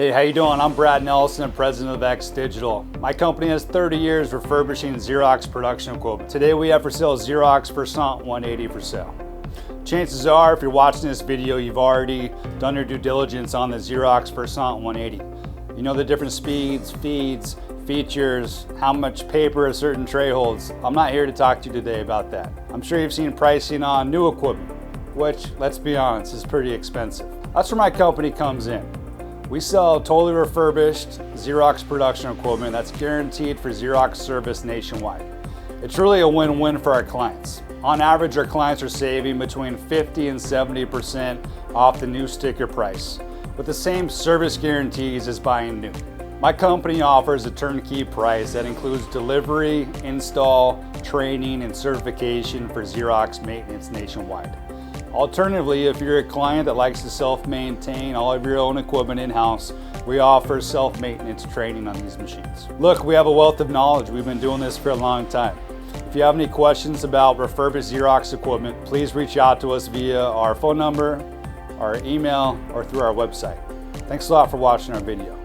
Hey, how you doing? I'm Brad Nelson, president of X Digital. My company has 30 years refurbishing Xerox production equipment. Today we have for sale Xerox Versant 180 for sale. Chances are, if you're watching this video, you've already done your due diligence on the Xerox Versant 180. You know the different speeds, feeds, features, how much paper a certain tray holds. I'm not here to talk to you today about that. I'm sure you've seen pricing on new equipment, which, let's be honest, is pretty expensive. That's where my company comes in. We sell totally refurbished Xerox production equipment that's guaranteed for Xerox service nationwide. It's really a win-win for our clients. On average, our clients are saving between 50 and 70% off the new sticker price, with the same service guarantees as buying new. My company offers a turnkey price that includes delivery, install, training, and certification for Xerox maintenance nationwide. Alternatively, if you're a client that likes to self-maintain all of your own equipment in-house, we offer self-maintenance training on these machines. Look, we have a wealth of knowledge. We've been doing this for a long time. If you have any questions about refurbished Xerox equipment, please reach out to us via our phone number, our email, or through our website. Thanks a lot for watching our video.